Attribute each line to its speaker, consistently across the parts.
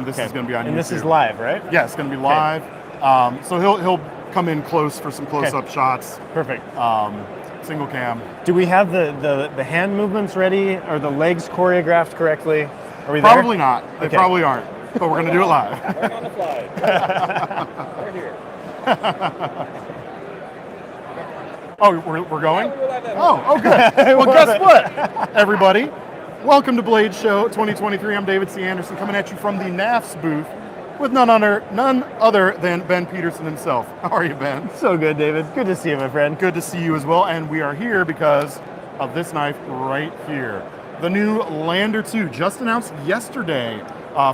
Speaker 1: and this is going to be on YouTube.
Speaker 2: And this is live, right?
Speaker 1: Yeah, it's going to be live. So he'll come in close for some close-up shots.
Speaker 2: Perfect.
Speaker 1: Single cam.
Speaker 2: Do we have the hand movements ready? Are the legs choreographed correctly? Are we there?
Speaker 1: Probably not. They probably aren't. But we're going to do it live.
Speaker 3: Right on the fly. Right here.
Speaker 1: Oh, we're going?
Speaker 3: Yeah, we're live that
Speaker 1: Oh, good. Well, guess what, everybody? Welcome to Blade Show 2023. I'm David C. Anderson coming at you from the Knafs booth with none other than Ben Petersen himself. How are you, Ben?
Speaker 2: So good, David. Good to see you, my friend.
Speaker 1: Good to see you as well. And we are here because of this knife right here. The new Lander 2, just announced yesterday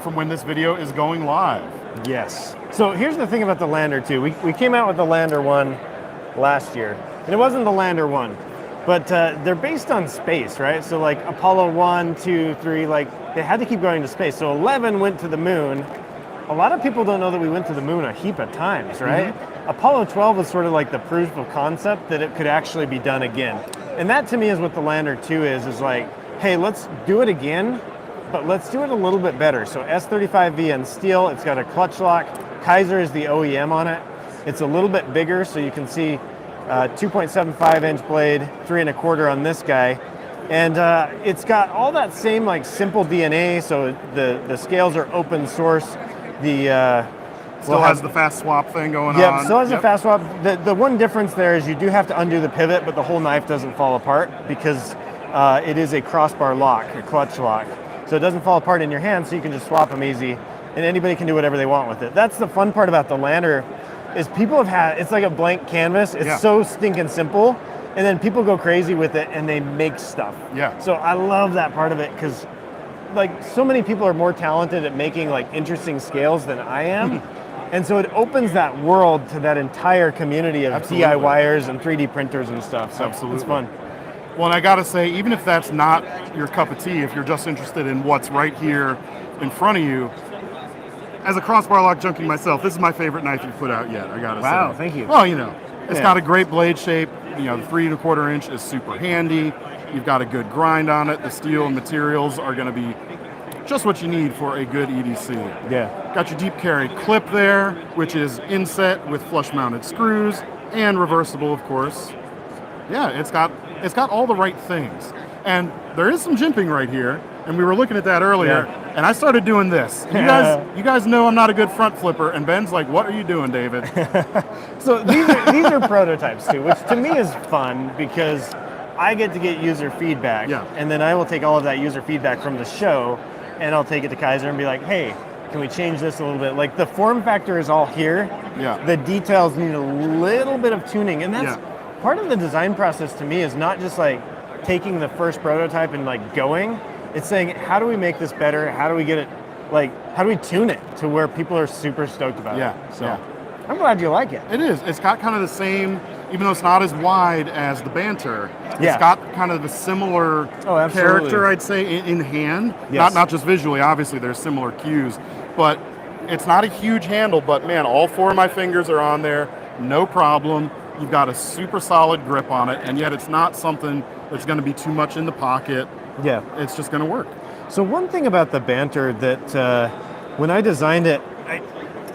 Speaker 1: from when this video is going live.
Speaker 2: Yes. So here's the thing about the Lander 2. We came out with the Lander 1 last year. And it wasn't the Lander 1. But they're based on space, right? So like Apollo 1, 2, 3, like they had to keep going to space. So 11 went to the moon. A lot of people don't know that we went to the moon a heap of times, right? Mm-hmm. Apollo 12 was sort of like the proof of concept that it could actually be done again. And that to me is what the Lander 2 is like, hey, let's do it again, but let's do it a little bit better. So S35V and steel, it's got a clutch lock. Kaiser is the OEM on it. It's a little bit bigger, so you can see 2.75 inch blade, 3 1/4 on this guy. And it's got all that same like simple DNA, so the scales are open source. The
Speaker 1: still has the fast swap thing going on.
Speaker 2: Yeah, still has a fast swap. The one difference there is you do have to undo the pivot, but the whole knife doesn't fall apart because it is a crossbar lock, a clutch lock. So it doesn't fall apart in your hand, so you can just swap them easy, and anybody can do whatever they want with it. That's the fun part about the Lander, is people have had, it's like a blank canvas. It's so stinking simple, and then people go crazy with it and they make stuff.
Speaker 1: Yeah.
Speaker 2: So I love that part of it because like so many people are more talented at making like interesting scales than I am. And so it opens that world to that entire community of DIYers and 3D printers and stuff. So it's fun.
Speaker 1: Well, and I gotta say, even if that's not your cup of tea, if you're just interested in what's right here in front of you, as a crossbar lock junkie myself, this is my favorite knife you've put out yet, I gotta say.
Speaker 2: Wow, thank you.
Speaker 1: Well, you know, it's got a great blade shape. You know, the 3 1/4 inch is super handy. You've got a good grind on it. The steel and materials are gonna be just what you need for a good EDC.
Speaker 2: Yeah.
Speaker 1: Got your deep carry clip there, which is inset with flush mounted screws and reversible, of course. Yeah, it's got all the right things. And there is some jimping right here, and we were looking at that earlier, and I started doing this. You guys know I'm not a good front flipper, and Ben's like, what are you doing, David?
Speaker 2: So these are prototypes too, which to me is fun because I get to get user feedback, and then I will take all of that user feedback from the show, and I'll take it to Kaiser and be like, hey, can we change this a little bit? Like the form factor is all here.
Speaker 1: Yeah.
Speaker 2: The details need a little bit of tuning, and that's part of the design process to me is not just like taking the first prototype and like going. It's saying, how do we make this better? How do we get it, like, how do we tune it to where people are super stoked about it? So I'm glad you like it.
Speaker 1: It is. It's got kind of the same, even though it's not as wide as the Banter, it's got kind of a similar character, I'd say, in hand.
Speaker 2: Yes.
Speaker 1: Not just visually, obviously there's similar cues, but it's not a huge handle, but man, all 4 of my fingers are on there, no problem. You've got a super solid grip on it, and yet it's not something that's going to be too much in the pocket.
Speaker 2: Yeah.
Speaker 1: It's just going to work.
Speaker 2: So one thing about the Banter that when I designed it,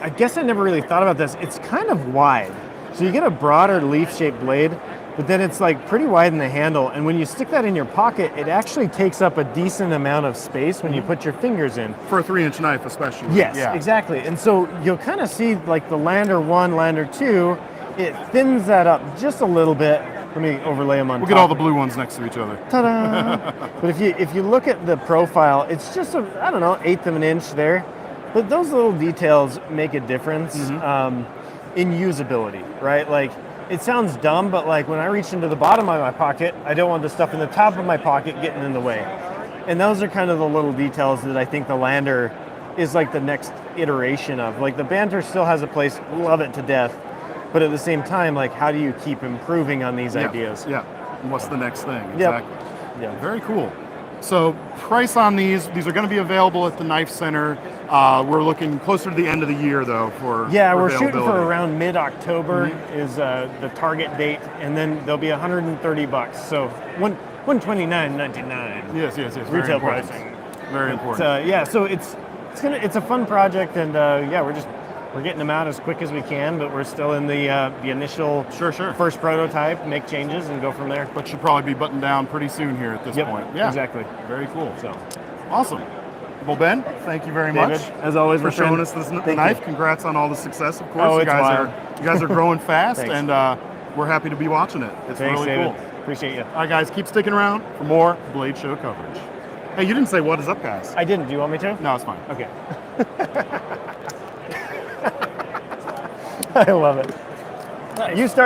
Speaker 2: I guess I never really thought about this. It's kind of wide. So you get a broader leaf-shaped blade, but then it's like pretty wide in the handle. And when you stick that in your pocket, it actually takes up a decent amount of space when you put your fingers in.
Speaker 1: For a 3-inch knife especially.
Speaker 2: Yes, exactly. And so you'll kind of see like the Lander 1, Lander 2, it thins that up just a little bit. Let me overlay them on top.
Speaker 1: We'll get all the blue ones next to each other.
Speaker 2: Ta-da! But if you look at the profile, it's just a, I don't know, 1/8 of an inch there. But those little details make a difference in usability, right? Like, it sounds dumb, but like when I reach into the bottom of my pocket, I don't want the stuff in the top of my pocket getting in the way. And those are kind of the little details that I think the Lander is like the next iteration of. Like the Banter still has a place, love it to death. But at the same time, like, how do you keep improving on these ideas?
Speaker 1: Yeah. And what's the next thing? Exactly.
Speaker 2: Yeah.
Speaker 1: Very cool. So price on these are going to be available at the KnifeCenter. We're looking closer to the end of the year, though, for
Speaker 2: we're shooting for around mid-October is the target date, and then they'll be $130. So $129.99.
Speaker 1: Yes.
Speaker 2: Retail pricing.
Speaker 1: Very important.
Speaker 2: So it's it's a fun project, and yeah, we're getting them out as quick as we can, but we're still in the initial
Speaker 1: Sure.
Speaker 2: first prototype, make changes, and go from there.
Speaker 1: But should probably be buttoned down pretty soon here at this
Speaker 2: Yep,
Speaker 1: point. Yeah,
Speaker 2: exactly.
Speaker 1: Very cool.
Speaker 2: So,
Speaker 1: Awesome. Well, Ben, thank you very
Speaker 2: David,
Speaker 1: much
Speaker 2: as always,
Speaker 1: for
Speaker 2: my friend.
Speaker 1: showing us this
Speaker 2: Thank
Speaker 1: knife.
Speaker 2: you.
Speaker 1: Congrats on all the success, of course.
Speaker 2: Oh,
Speaker 1: you
Speaker 2: it's
Speaker 1: guys
Speaker 2: wild.
Speaker 1: you guys are growing fast,
Speaker 2: Thanks.
Speaker 1: and we're happy to be watching it. It's
Speaker 2: Thanks,
Speaker 1: really
Speaker 2: David.
Speaker 1: cool.
Speaker 2: Appreciate you.
Speaker 1: All right, guys, keep sticking around for more Blade Show coverage. Hey, you didn't say what is up, guys.
Speaker 2: I didn't. Do you want me to?
Speaker 1: No, it's fine.
Speaker 2: Okay. I love it. You start.